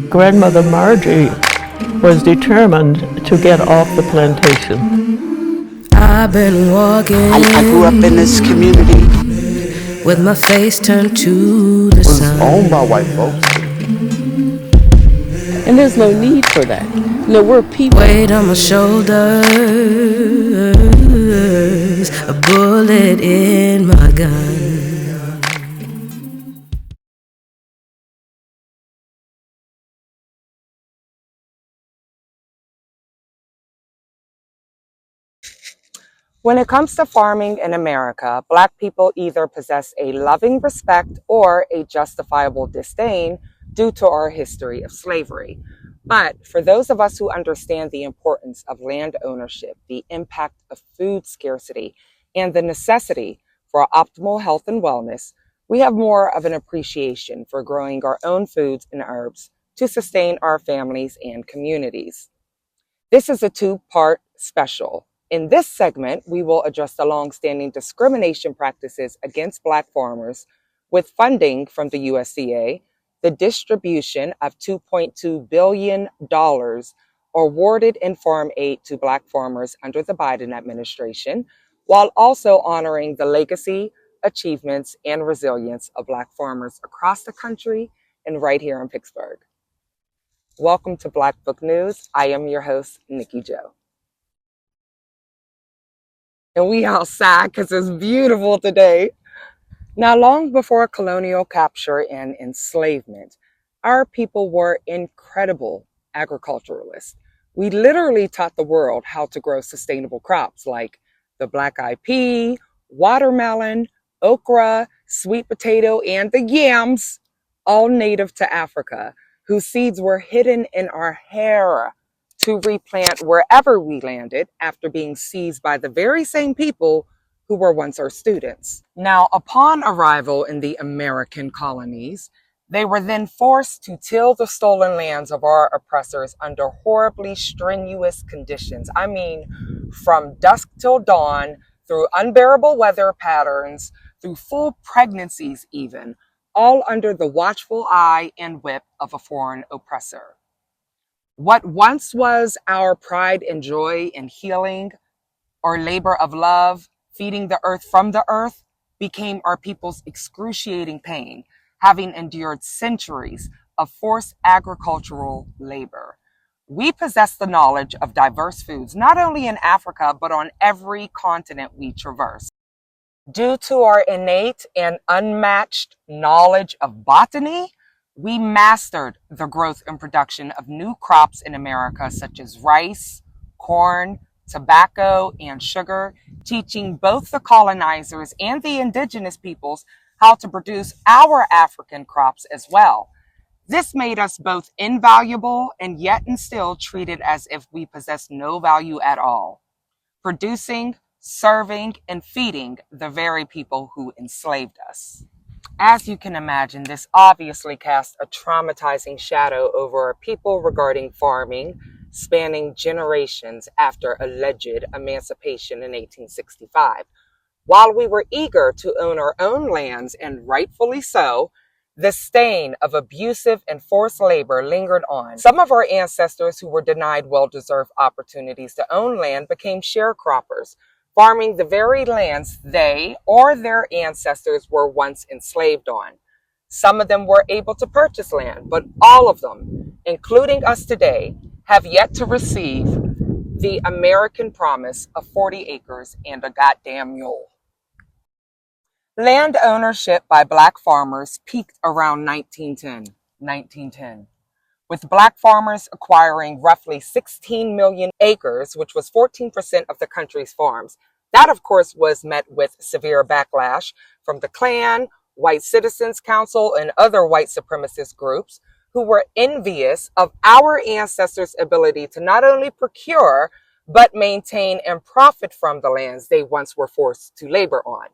Grandmother Margie was determined to get off the plantation. I've been walking. I grew up in this community with my face turned to the sun. It was owned by white folks. And there's no need for that. No, we're people. Weight on my shoulders, a bullet in my gun. When it comes to farming in America, Black people either possess a loving respect or a justifiable disdain due to our history of slavery. But for those of us who understand the importance of land ownership, the impact of food scarcity, and the necessity for optimal health and wellness, we have more of an appreciation for growing our own foods and herbs to sustain our families and communities. This is a two-part special. In this segment, we will address the long-standing discrimination practices against Black farmers with funding from the USDA, the distribution of $2.2 billion awarded in farm aid to Black farmers under the Biden administration, while also honoring the legacy, achievements, and resilience of Black farmers across the country and right here in Pittsburgh. Welcome to Black Book News. I am your host, Nikki Jo. And we outside because it's beautiful today. Now, long before colonial capture and enslavement, our people were incredible agriculturalists. We literally taught the world how to grow sustainable crops like the black-eyed pea, watermelon, okra, sweet potato, and the yams, all native to Africa, whose seeds were hidden in our hair to replant wherever we landed after being seized by the very same people who were once our students. Now, upon arrival in the American colonies, they were then forced to till the stolen lands of our oppressors under horribly strenuous conditions. I mean, from dusk till dawn, through unbearable weather patterns, through full pregnancies even, all under the watchful eye and whip of a foreign oppressor. What once was our pride and joy in healing or labor of love, feeding the earth from the earth, became our people's excruciating pain, having endured centuries of forced agricultural labor. We possess the knowledge of diverse foods, not only in Africa, but on every continent we traverse. Due to our innate and unmatched knowledge of botany, we mastered the growth and production of new crops in America, such as rice, corn, tobacco, and sugar, teaching both the colonizers and the indigenous peoples how to produce our African crops as well. This made us both invaluable and yet and still treated as if we possessed no value at all, producing, serving, and feeding the very people who enslaved us. As you can imagine, this obviously cast a traumatizing shadow over our people regarding farming, spanning generations after alleged emancipation in 1865. While we were eager to own our own lands, and rightfully so, the stain of abusive and forced labor lingered on. Some of our ancestors who were denied well-deserved opportunities to own land became sharecroppers, farming the very lands they or their ancestors were once enslaved on. Some of them were able to purchase land, but all of them, including us today, have yet to receive the American promise of 40 acres and a goddamn mule. Land ownership by Black farmers peaked around 1910, with Black farmers acquiring roughly 16 million acres, which was 14% of the country's farms. That, of course, was met with severe backlash from the Klan, White Citizens Council, and other white supremacist groups who were envious of our ancestors' ability to not only procure, but maintain and profit from the lands they once were forced to labor on.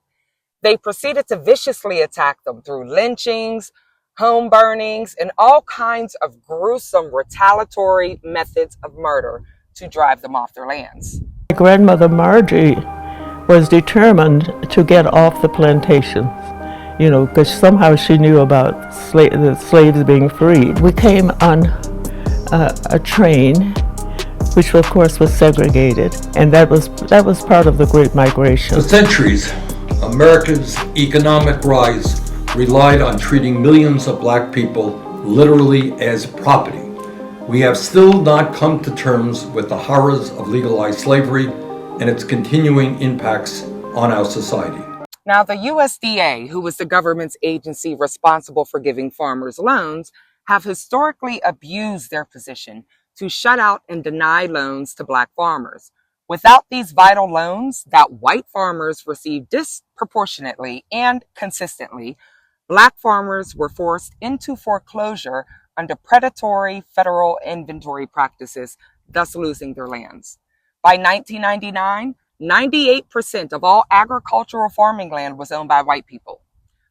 They proceeded to viciously attack them through lynchings, home burnings, and all kinds of gruesome retaliatory methods of murder to drive them off their lands. My grandmother Margie was determined to get off the plantations, because somehow she knew about the slaves being freed. We came on a train, which of course was segregated, and that was part of the Great Migration. For centuries, America's economic rise relied on treating millions of black people literally as property. We have still not come to terms with the horrors of legalized slavery and its continuing impacts on our society. Now, the USDA, who was the government's agency responsible for giving farmers loans, have historically abused their position to shut out and deny loans to black farmers. Without these vital loans that white farmers received disproportionately and consistently, black farmers were forced into foreclosure under predatory federal inventory practices, thus losing their lands. By 1999, 98% of all agricultural farming land was owned by white people.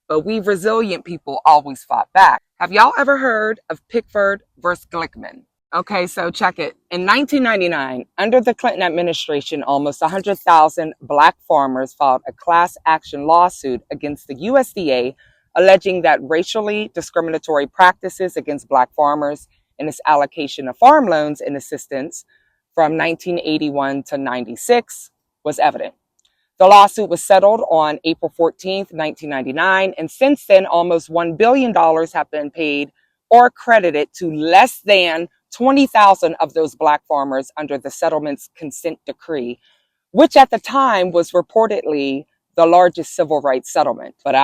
But we resilient people always fought back. Have y'all ever heard of Pickford versus Glickman? Okay, so check it. In 1999, under the Clinton administration, almost 100,000 black farmers filed a class action lawsuit against the USDA, alleging that racially discriminatory practices against black farmers in its allocation of farm loans and assistance from 1981 to 96 was evident. The lawsuit was settled on April 14th, 1999, and since then, almost $1 billion have been paid or credited to less than 20,000 of those black farmers under the settlement's consent decree, which at the time was reportedly the largest civil rights settlement. But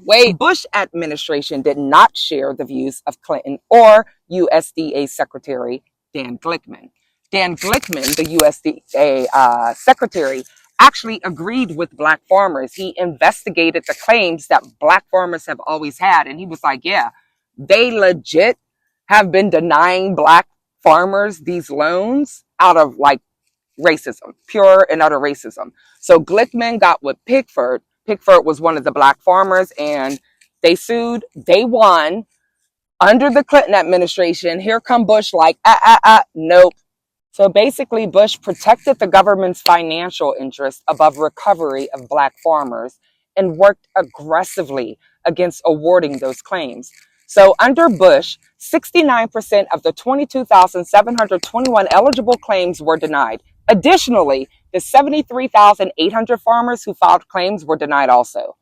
wait, Bush administration did not share the views of Clinton or USDA Secretary Dan Glickman. Dan Glickman, the USDA secretary, actually agreed with black farmers. He investigated the claims that black farmers have always had, and he was like, yeah, they legit have been denying black farmers these loans out of like racism, pure and utter racism. So Glickman got with Pickford. Pickford was one of the black farmers, and they sued. They won. Under the Clinton administration, here come Bush like, nope. So basically, Bush protected the government's financial interest above recovery of black farmers and worked aggressively against awarding those claims. So under Bush, 69% of the 22,721 eligible claims were denied. Additionally, the 73,800 farmers who filed claims were denied also.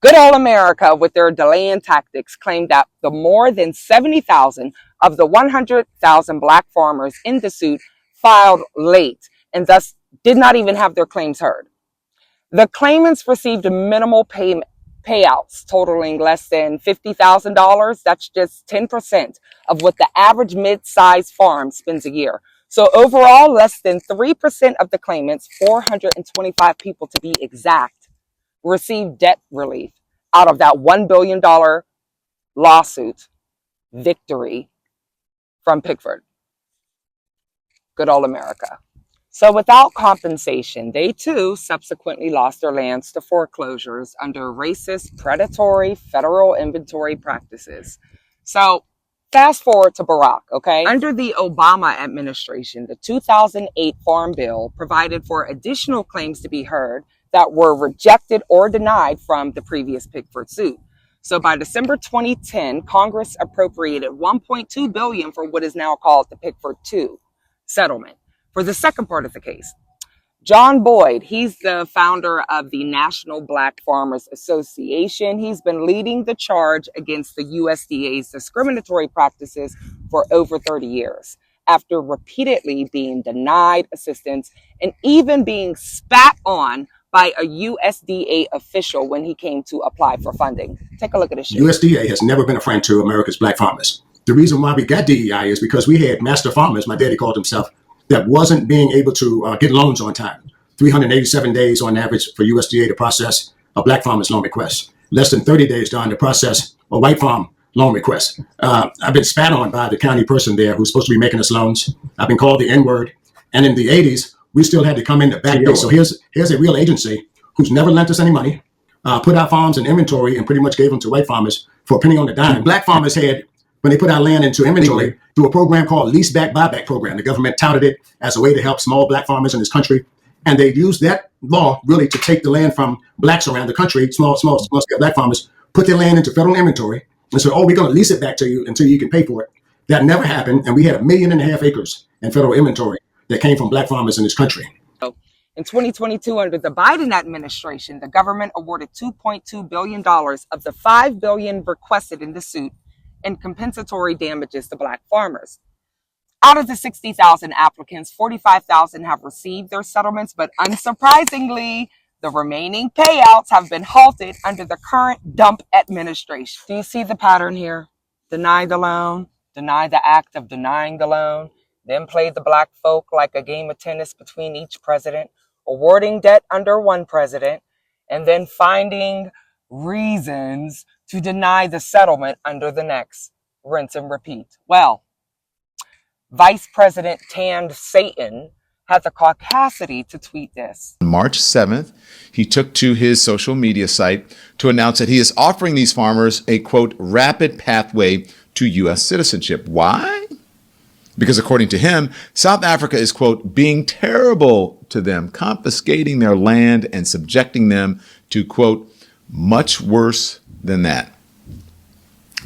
Good old America, with their delaying tactics, claimed that the more than 70,000 of the 100,000 black farmers in the suit filed late and thus did not even have their claims heard. The claimants received minimal payouts totaling less than $50,000. That's just 10% of what the average mid-sized farm spends a year. So overall, less than 3% of the claimants, 425 people to be exact, received debt relief out of that $1 billion lawsuit victory from Pickford. Good old America. So without compensation, they too subsequently lost their lands to foreclosures under racist, predatory federal inventory practices. So fast forward to Barack, okay? Under the Obama administration, the 2008 Farm Bill provided for additional claims to be heard that were rejected or denied from the previous Pickford suit. So by December 2010, Congress appropriated $1.2 billion for what is now called the Pickford 2 settlement. For the second part of the case, John Boyd, he's the founder of the National Black Farmers Association. He's been leading the charge against the USDA's discriminatory practices for over 30 years, after repeatedly being denied assistance and even being spat on by a USDA official when he came to apply for funding. Take a look at this shit. USDA has never been a friend to America's black farmers. The reason why we got DEI is because we had master farmers, my daddy called himself, that wasn't being able to get loans on time. 387 days on average for USDA to process a black farmer's loan request. Less than 30 days done to process a white farm loan request. I've been spat on by the county person there who's supposed to be making us loans. I've been called the N-word. And in the 80s, we still had to come in the back door. So here's a real agency who's never lent us any money, put our farms in inventory and pretty much gave them to white farmers for a penny on the dime. Black farmers had, when they put our land into inventory, through a program called Lease Back Buyback Program. The government touted it as a way to help small black farmers in this country And they used that law really to take the land from blacks around the country, small scale black farmers, put their land into federal inventory and said, oh, we're going to lease it back to you until you can pay for it. That never happened. And we had 1.5 million acres in federal inventory that came from black farmers in this country. In 2022, under the Biden administration, the government awarded $2.2 billion of the $5 billion requested in the suit in compensatory damages to black farmers. Out of the 60,000 applicants, 45,000 have received their settlements, but unsurprisingly, the remaining payouts have been halted under the current dump administration. Do you see the pattern here? Deny the loan, deny the act of denying the loan, then play the black folk like a game of tennis between each president, awarding debt under one president, and then finding reasons to deny the settlement under the next. Rinse and repeat. Well, Vice President Tanned Satan had the caucasity to tweet this. On March 7th, he took to his social media site to announce that he is offering these farmers a, quote, rapid pathway to U.S. citizenship. Why? Because according to him, South Africa is, quote, being terrible to them, confiscating their land and subjecting them to, quote, much worse than that.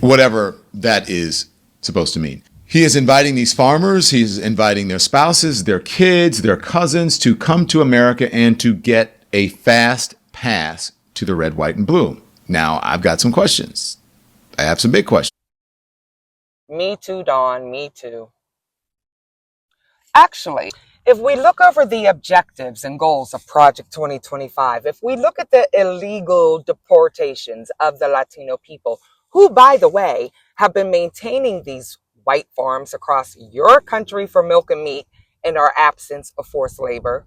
Whatever that is supposed to mean. He is inviting these farmers, he's inviting their spouses, their kids, their cousins to come to America and to get a fast pass to the red, white, and blue. Now, I've got some questions. I have some big questions. Me too, Dawn, me too. Actually, if we look over the objectives and goals of Project 2025, if we look at the illegal deportations of the Latino people, who, by the way, have been maintaining these white farms across your country for milk and meat in our absence of forced labor.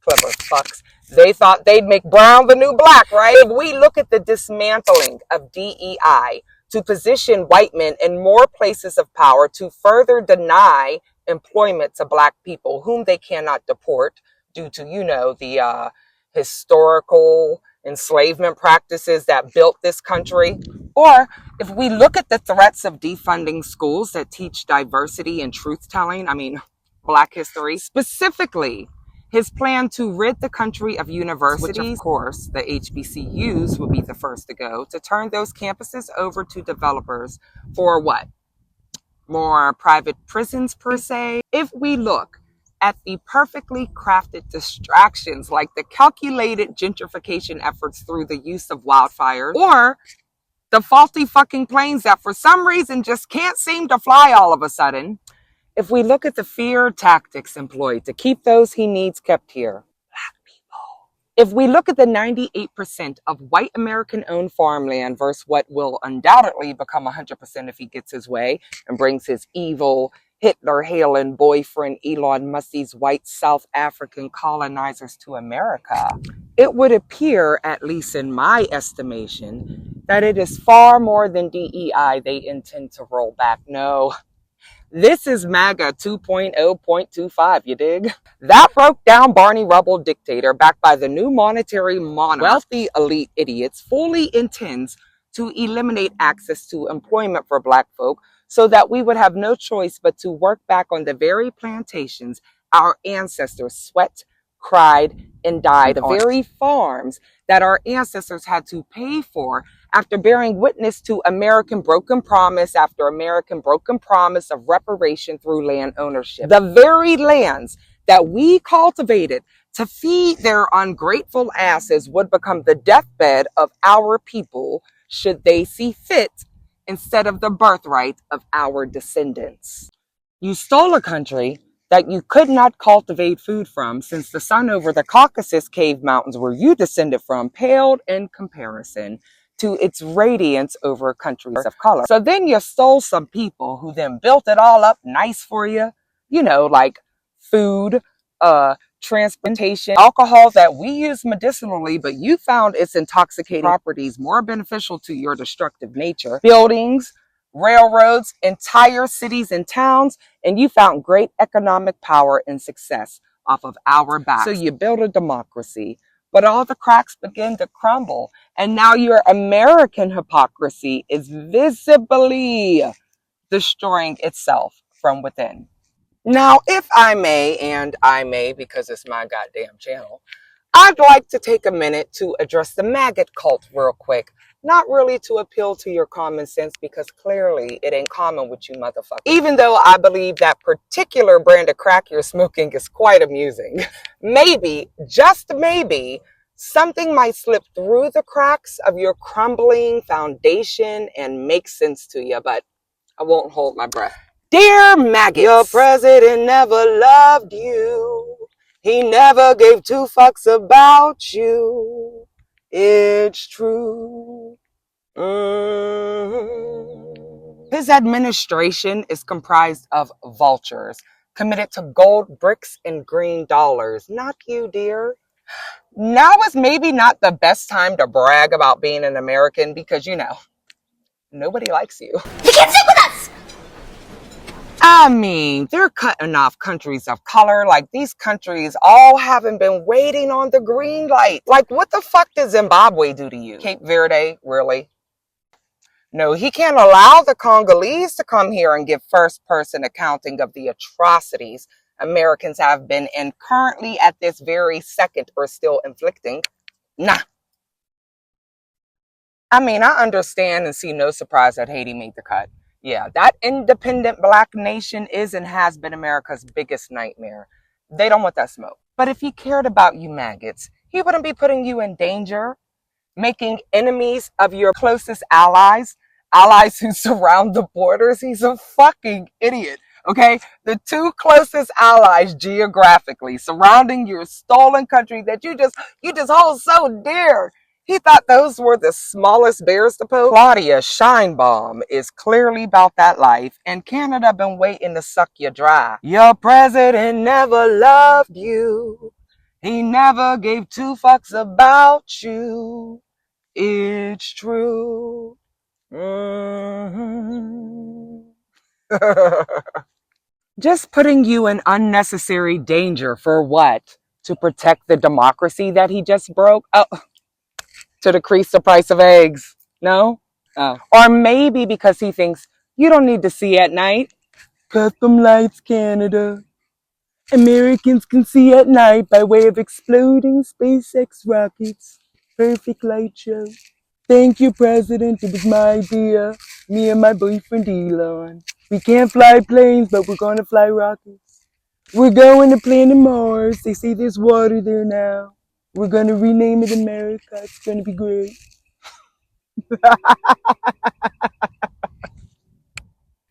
Clever fucks. They thought they'd make brown the new black, right? If we look at the dismantling of DEI to position white men in more places of power to further deny employment to black people whom they cannot deport due to, the historical enslavement practices that built this country. Or if we look at the threats of defunding schools that teach diversity and truth-telling, Black history, specifically his plan to rid the country of universities, which of course the HBCUs will be the first to go, to turn those campuses over to developers for what? More private prisons per se. If we look at the perfectly crafted distractions like the calculated gentrification efforts through the use of wildfires, or the faulty fucking planes that for some reason just can't seem to fly all of a sudden, if we look at the fear tactics employed to keep those he needs kept here, black people. If we look at the 98% of white American-owned farmland versus what will undoubtedly become 100% if he gets his way and brings his evil Hitler-hailing boyfriend Elon Musk's white South African colonizers to America, it would appear, at least in my estimation, that it is far more than DEI they intend to roll back. No, this is MAGA 2.0.25, you dig? That broke down Barney Rubble dictator backed by the new monetary monarch, wealthy elite idiots, fully intends to eliminate access to employment for black folk so that we would have no choice but to work back on the very plantations our ancestors sweat, cried, and died on. The very farms that our ancestors had to pay for after bearing witness to American broken promise after American broken promise of reparation through land ownership. The very lands that we cultivated to feed their ungrateful asses would become the deathbed of our people should they see fit, instead of the birthright of our descendants. You stole a country that you could not cultivate food from, since the sun over the Caucasus cave mountains where you descended from paled in comparison to its radiance over countries of color. So then you stole some people who then built it all up nice for you, like food, transportation, alcohol that we use medicinally, but you found its intoxicating properties more beneficial to your destructive nature. Buildings, railroads, entire cities and towns, and you found great economic power and success off of our backs. So you built a democracy, but all the cracks begin to crumble, and now your American hypocrisy is visibly destroying itself from within. Now, if I may, and I may because it's my goddamn channel, I'd like to take a minute to address the maggot cult real quick. Not really to appeal to your common sense because clearly it ain't common with you motherfuckers. Even though I believe that particular brand of crack you're smoking is quite amusing. Maybe, just maybe, something might slip through the cracks of your crumbling foundation and make sense to you, but I won't hold my breath. Dear maggots, your president never loved you. He never gave two fucks about you. It's true. His administration is comprised of vultures committed to gold bricks and green dollars. Not you, dear. Now is maybe not the best time to brag about being an American because, you know, nobody likes you. He can't sit with us! I mean, they're cutting off countries of color. Like, these countries all haven't been waiting on the green light. Like, what the fuck does Zimbabwe do to you? Cape Verde, really? No, he can't allow the Congolese to come here and give first-person accounting of the atrocities Americans have been and currently at this very second are still inflicting. Nah. I mean, I understand and see no surprise that Haiti made the cut. Yeah, that independent black nation is and has been America's biggest nightmare. They don't want that smoke. But if he cared about you maggots, he wouldn't be putting you in danger, making enemies of your closest allies who surround the borders. He's a fucking idiot, okay? The two closest allies geographically surrounding your stolen country that you just hold so dear. He thought those were the smallest bears to poke. Claudia Scheinbaum is clearly about that life, and Canada been waiting to suck you dry. Your president never loved you. He never gave two fucks about you. It's true. Just putting you in unnecessary danger for what? To protect the democracy that he just broke? Oh. To decrease the price of eggs. No? Oh. Or maybe because he thinks you don't need to see at night. Custom lights, Canada. Americans can see at night by way of exploding SpaceX rockets. Perfect light show. Thank you, President. It was my idea. Me and my boyfriend Elon. We can't fly planes, but we're gonna fly rockets. We're going to planet Mars. They say there's water there now. We're going to rename it America. It's going to be great.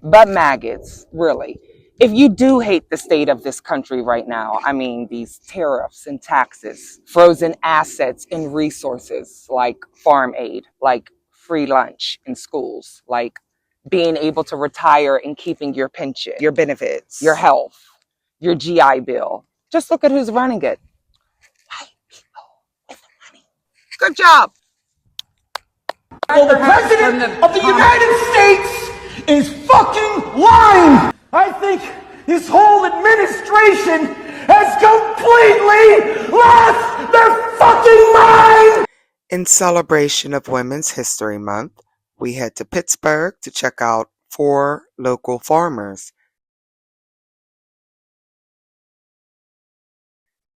But maggots, really. If you do hate the state of this country right now, I mean, these tariffs and taxes, frozen assets and resources like farm aid, like free lunch in schools, like being able to retire and keeping your pension, your benefits, your health, your GI Bill. Just look at who's running it. Good job. Well, the President of the United States is fucking lying. I think his whole administration has completely lost their fucking mind. In celebration of Women's History Month, we head to Pittsburgh to check out 4 local farmers.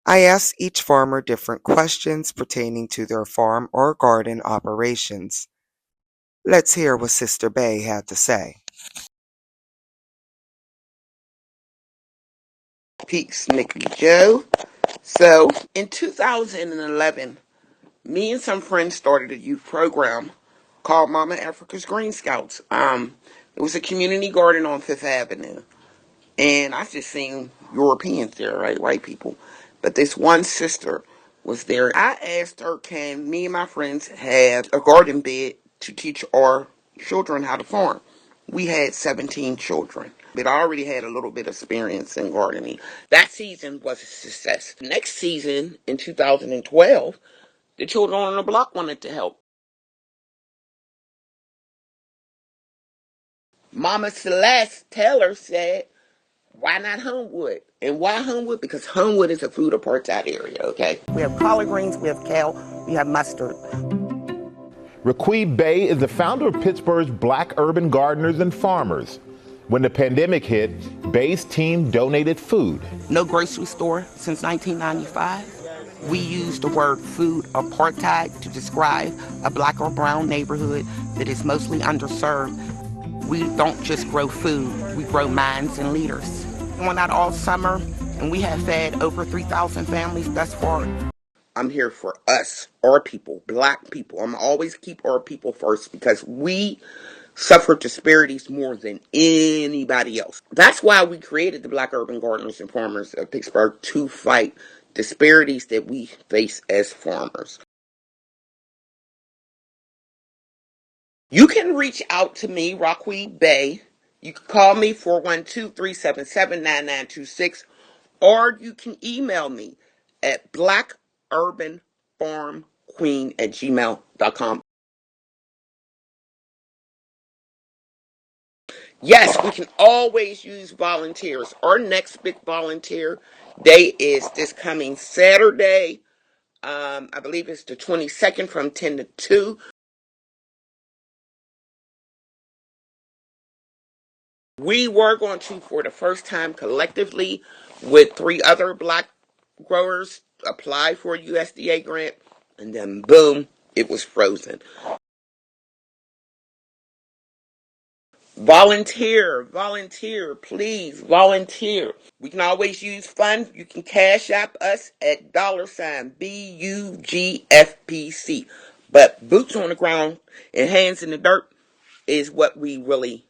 I asked each farmer different questions pertaining to their farm or garden operations. Let's hear what Sister Bay had to say. Peace, Nikki Joe. So, in 2011, me and some friends started a youth program called Mama Africa's Green Scouts. It was a community garden on 5th Avenue. And I just seen Europeans there, right? White people. But this one sister was there. I asked her, can me and my friends have a garden bed to teach our children how to farm? We had 17 children. But I already had a little bit of experience in gardening. That season was a success. Next season, in 2012, the children on the block wanted to help. Mama Celeste Taylor said, why not Homewood? And why Homewood? Because Homewood is a food apartheid area, okay? We have collard greens, we have kale, we have mustard. BLaQK Bay is the founder of Pittsburgh's Black Urban Gardeners and Farmers. When the pandemic hit, Bay's team donated food. No grocery store since 1995. We use the word food apartheid to describe a black or brown neighborhood that is mostly underserved. We don't just grow food, we grow minds and leaders. We went out all summer and we have fed over 3,000 families thus far. I'm here for us, our people, black people. I'm always keep our people first because we suffer disparities more than anybody else. That's why we created the Black Urban Gardeners and Farmers of Pittsburgh, to fight disparities that we face as farmers. You can reach out to me, BLaQK Bay. You can call me 412-377-9926, or you can email me at blackurbanfarmqueen@gmail.com. Yes, we can always use volunteers. Our next big volunteer day is this coming Saturday. I believe it's the 22nd from 10 to 2. We were going to, for the first time collectively with 3 other black growers, apply for a USDA grant, and then boom, it was frozen. Volunteer, please volunteer. We can always use funds. You can cash app us at $BUGFPC. But boots on the ground and hands in the dirt is what we really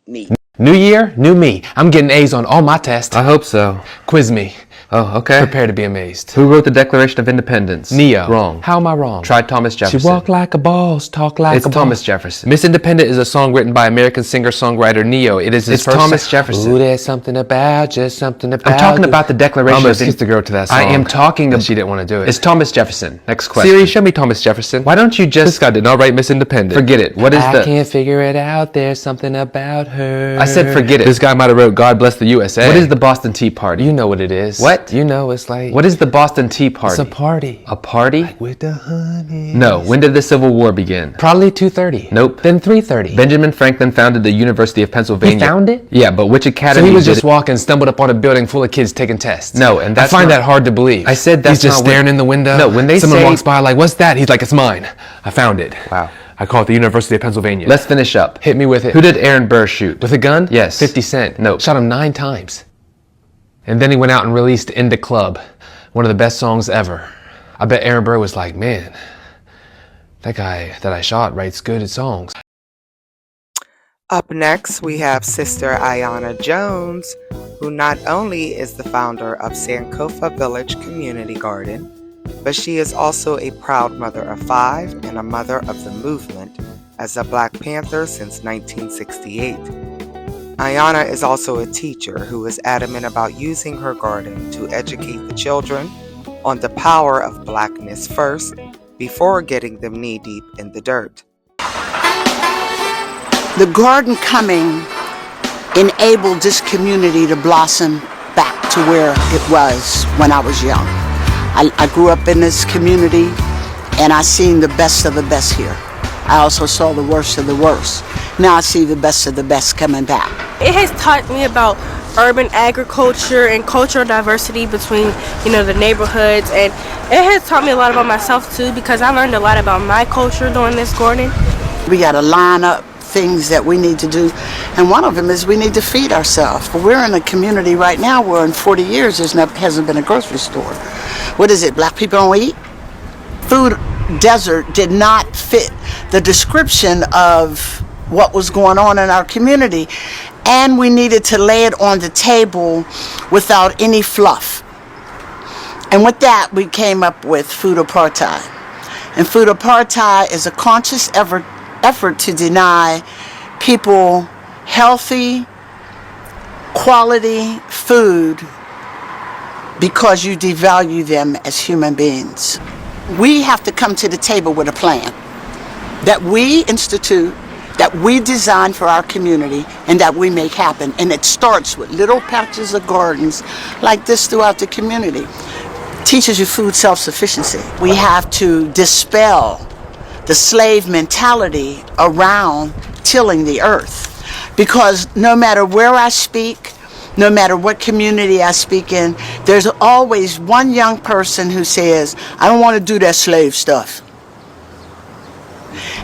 need. New year, new me. I'm getting A's on all my tests. I hope so. Quiz me. Oh, okay. Prepare to be amazed. Who wrote the Declaration of Independence? Neo. Wrong. How am I wrong? Tried Thomas Jefferson. She walk like a boss, talk like a boss. It's Thomas Jefferson. Miss Independent is a song written by American singer-songwriter Neo. It is his first Thomas Jefferson. Ooh, there's something about, just something about. I'm talking about the Declaration of Independence. Almost kissed the girl to that song. I am talking about. She didn't want to do it. It's Thomas Jefferson. Next question. Siri, show me Thomas Jefferson. Why don't you just. This guy did not write Miss Independent. Forget it. What is I can't figure it out. There's something about her. I said forget it. This guy might have wrote God Bless the USA. What is the Boston Tea Party? You know what it is. What? You know it's like. What is the Boston Tea Party? It's a party. A party? Like with the honey. No. When did the Civil War begin? Probably 2:30. Nope. Then 3:30. Benjamin Franklin founded the University of Pennsylvania. He found it? Yeah, but which academy? So he was just walking, stumbled upon a building full of kids taking tests. No, and that's I find that hard to believe. I said that's He's just staring in the window. No, when they someone walks by like, what's that? He's like, it's mine. I found it. Wow. I call it the University of Pennsylvania. Let's finish up. Hit me with it. Who did Aaron Burr shoot? With a gun? Yes. 50 Cent. No. Shot him 9 times. And then he went out and released In the Club. One of the best songs ever. I bet Aaron Burr was like, man, that guy that I shot writes good songs. Up next, we have Sister Ayanna Jones, who not only is the founder of Sankofa Village Community Garden, but she is also a proud mother of 5 and a mother of the movement as a Black Panther since 1968. Ayanna is also a teacher who is adamant about using her garden to educate the children on the power of blackness first before getting them knee-deep in the dirt. The garden coming enabled this community to blossom back to where it was when I was young. I grew up in this community and I seen the best of the best here. I also saw the worst of the worst. Now I see the best of the best coming back. It has taught me about urban agriculture and cultural diversity between, the neighborhoods, and it has taught me a lot about myself too, because I learned a lot about my culture during this garden. We got to line up things that we need to do, and one of them is we need to feed ourselves. We're in a community right now where in 40 years hasn't been a grocery store. What is it? Black people don't eat? Food desert did not fit the description of what was going on in our community, and we needed to lay it on the table without any fluff. And with that, we came up with food apartheid. And food apartheid is a conscious effort to deny people healthy, quality food because you devalue them as human beings. We have to come to the table with a plan that we institute, that we design for our community, and that we make happen. And it starts with little patches of gardens like this throughout the community. It teaches you food self-sufficiency. We have to dispel the slave mentality around tilling the earth. Because no matter where I speak, No matter what community I speak in, there's always one young person who says, I don't want to do that slave stuff.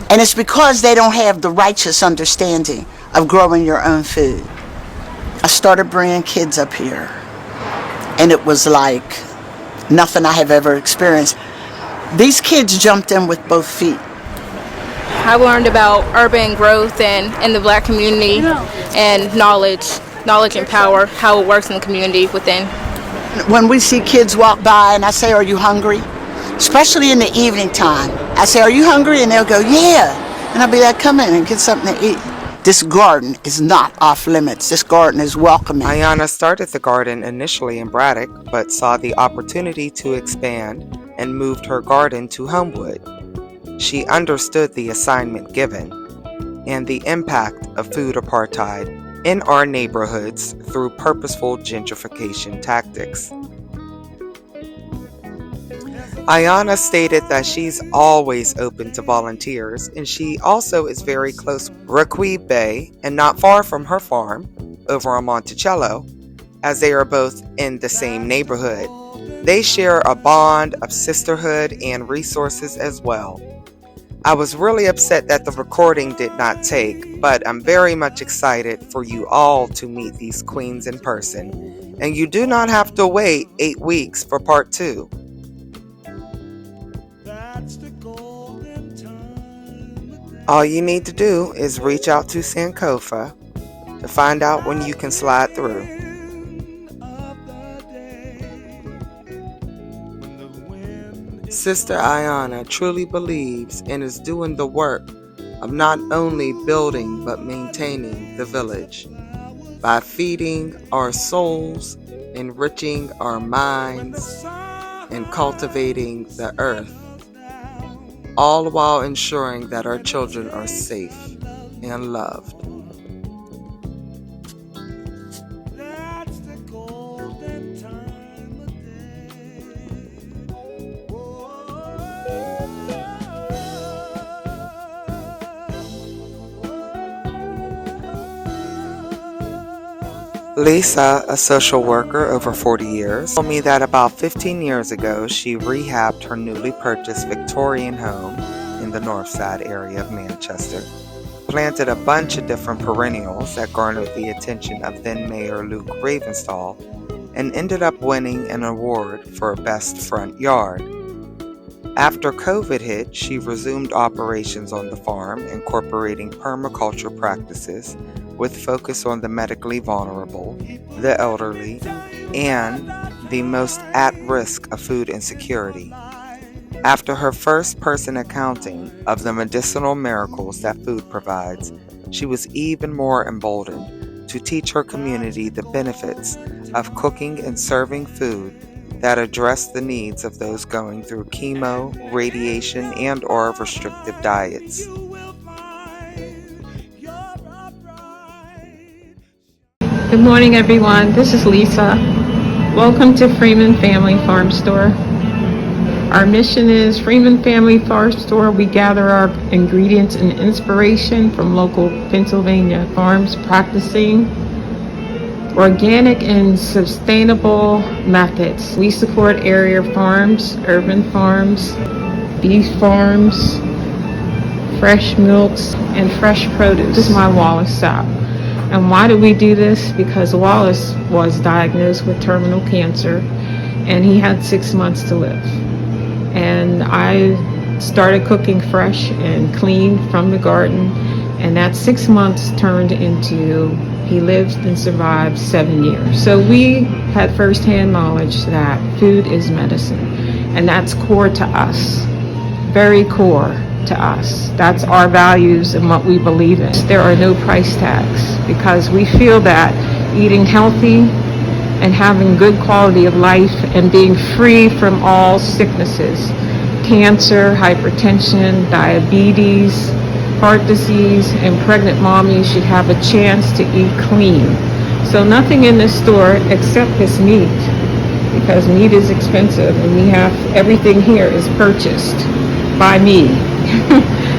And it's because they don't have the righteous understanding of growing your own food. I started bringing kids up here, and it was like nothing I have ever experienced. These kids jumped in with both feet. I learned about urban growth and the black community and knowledge and power, how it works in the community within. When we see kids walk by and I say, are you hungry? Especially in the evening time. I say, are you hungry? And they'll go, yeah. And I'll be like, come in and get something to eat. This garden is not off limits. This garden is welcoming. Ayana started the garden initially in Braddock, but saw the opportunity to expand and moved her garden to Homewood. She understood the assignment given and the impact of food apartheid in our neighborhoods through purposeful gentrification tactics. Ayana stated that she's always open to volunteers, and she also is very close to BLaQK Bay and not far from her farm over on Monticello, as they are both in the same neighborhood. They share a bond of sisterhood and resources as well. I was really upset that the recording did not take, but I'm very much excited for you all to meet these queens in person, and you do not have to wait 8 weeks for part 2. All you need to do is reach out to Sankofa to find out when you can slide through. Sister Ayana truly believes and is doing the work of not only building but maintaining the village by feeding our souls, enriching our minds, and cultivating the earth, all while ensuring that our children are safe and loved. Lisa, a social worker over 40 years, told me that about 15 years ago she rehabbed her newly purchased Victorian home in the North Side area of Manchester, planted a bunch of different perennials that garnered the attention of then Mayor Luke Ravenstall, and ended up winning an award for Best Front Yard. After COVID hit, she resumed operations on the farm, incorporating permaculture practices with focus on the medically vulnerable, the elderly, and the most at risk of food insecurity. After her first-person accounting of the medicinal miracles that food provides, she was even more emboldened to teach her community the benefits of cooking and serving food that address the needs of those going through chemo, radiation, and/or restrictive diets. Good morning, everyone. This is Lisa. Welcome to Freeman Family Farm Store. Our mission is Freeman Family Farm Store. We gather our ingredients and inspiration from local Pennsylvania farms practicing organic and sustainable methods. We support area farms, urban farms, beef farms, fresh milks, and fresh produce. This is my Wallace shop. And why do we do this? Because Wallace was diagnosed with terminal cancer and he had 6 months to live. And I started cooking fresh and clean from the garden, and that 6 months turned into, he lived and survived 7 years. So we had firsthand knowledge that food is medicine, and that's core to us, very core to us. That's our values and what we believe in. There are no price tags because we feel that eating healthy and having good quality of life and being free from all sicknesses, cancer, hypertension, diabetes, heart disease, and pregnant mommies should have a chance to eat clean. So nothing in this store except this meat, because meat is expensive and we have, everything here is purchased by me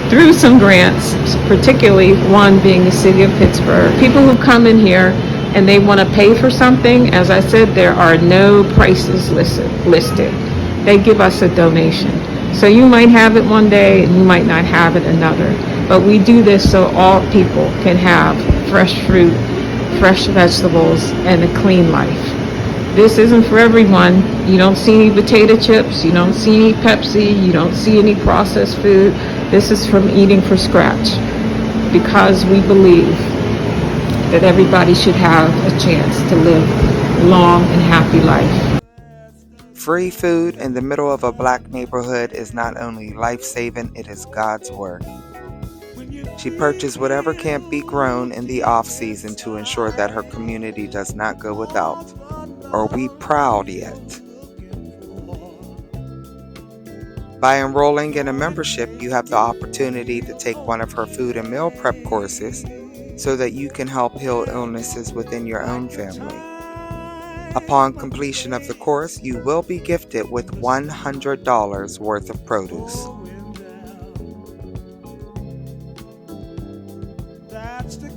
through some grants, particularly one being the city of Pittsburgh. People who come in here and they want to pay for something, as I said, there are no prices listed. They give us a donation. So you might have it one day and you might not have it another. But we do this so all people can have fresh fruit, fresh vegetables, and a clean life. This isn't for everyone. You don't see any potato chips, you don't see any Pepsi, you don't see any processed food. This is from eating from scratch, because we believe that everybody should have a chance to live a long and happy life. Free food in the middle of a black neighborhood is not only life-saving, it is God's work. She purchased whatever can't be grown in the off-season to ensure that her community does not go without. Are we proud yet? By enrolling in a membership, you have the opportunity to take one of her food and meal prep courses so that you can help heal illnesses within your own family. Upon completion of the course, you will be gifted with $100 worth of produce.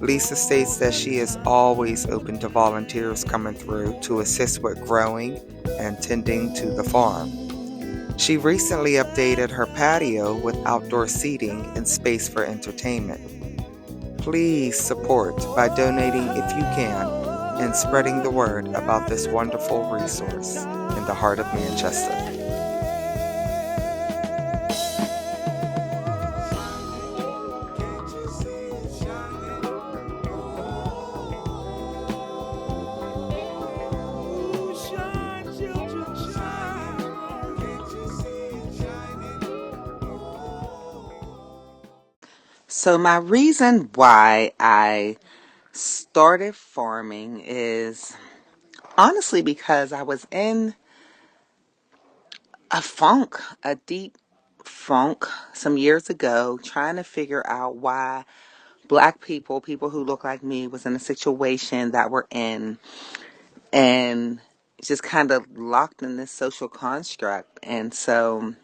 Lisa states that she is always open to volunteers coming through to assist with growing and tending to the farm. She recently updated her patio with outdoor seating and space for entertainment. Please support by donating if you can and spreading the word about this wonderful resource in the heart of Manchester. So my reason why I started farming is honestly because I was in a deep funk some years ago, trying to figure out why black people who look like me, was in a situation that we're in, and just kind of locked in this social construct. And so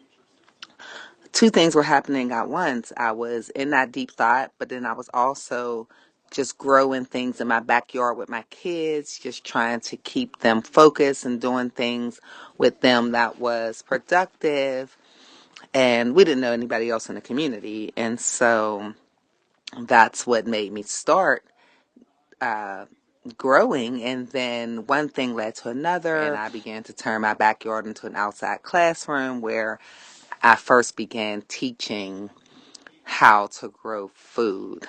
two things were happening at once. I was in that deep thought, but then I was also just growing things in my backyard with my kids, just trying to keep them focused and doing things with them that was productive. And we didn't know anybody else in the community. And so that's what made me start growing. And then one thing led to another, and I began to turn my backyard into an outside classroom where I first began teaching how to grow food.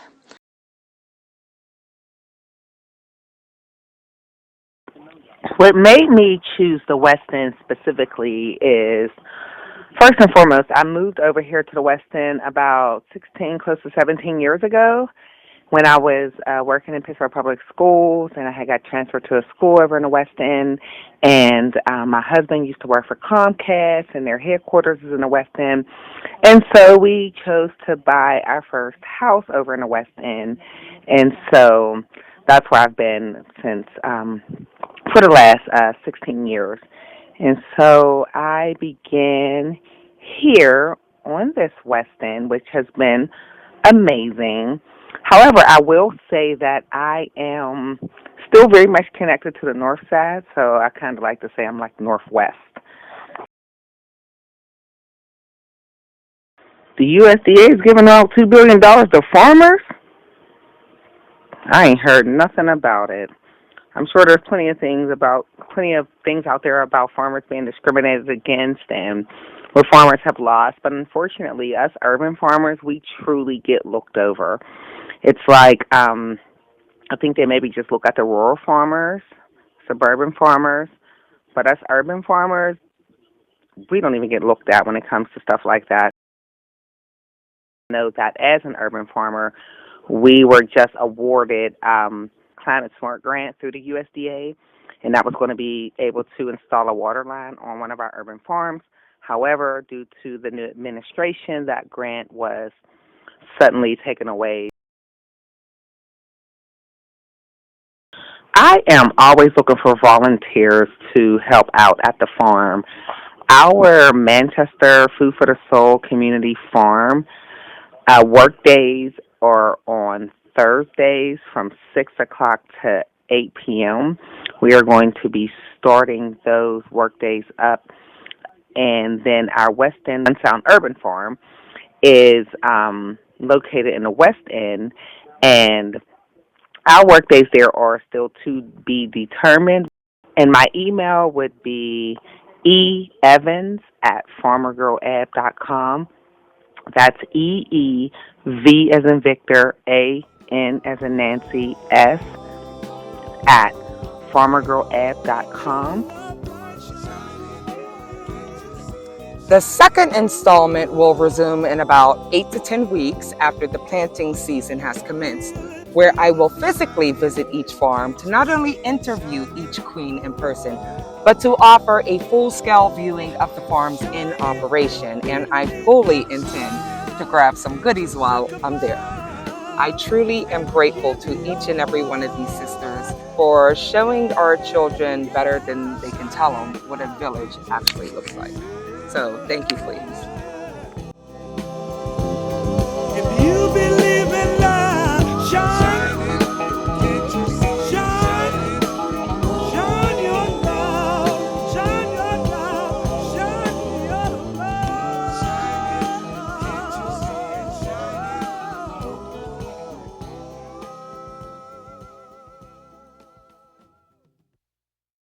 What made me choose the West End specifically is, first and foremost, I moved over here to the West End about 16, close to 17 years ago when I was working in Pittsburgh Public Schools, and I had got transferred to a school over in the West End. And my husband used to work for Comcast, and their headquarters is in the West End. And so we chose to buy our first house over in the West End. And so that's where I've been since for the last 16 years. And so I began here on this West End, which has been amazing. However, I will say that I am still very much connected to the north side, so I kind of like to say I'm like northwest. The USDA is giving out $2 billion to farmers? I ain't heard nothing about it. I'm sure there's plenty of things out there about farmers being discriminated against and where farmers have lost, but unfortunately, us urban farmers, we truly get looked over. It's like, I think they maybe just look at the rural farmers, suburban farmers, but us urban farmers, we don't even get looked at when it comes to stuff like that. Note that as an urban farmer, we were just awarded Climate Smart grant through the USDA, and that was going to be able to install a water line on one of our urban farms. However, due to the new administration, that grant was suddenly taken away. I am always looking for volunteers to help out at the farm. Our Manchester Food for the Soul community farm, work days are on Thursdays from 6 o'clock to 8 p.m. We are going to be starting those work days up. And then our West End Sound Urban Farm is located in the West End, and our work days there are still to be determined. And my email would be eevans@farmergirlab.com. That's EEV as in Victor, AN as in Nancy, S at farmergirlab.com. The second installment will resume in about 8 to 10 weeks after the planting season has commenced, where I will physically visit each farm to not only interview each queen in person, but to offer a full-scale viewing of the farms in operation, and I fully intend to grab some goodies while I'm there. I truly am grateful to each and every one of these sisters for showing our children better than they can tell them what a village actually looks like. So thank you, please.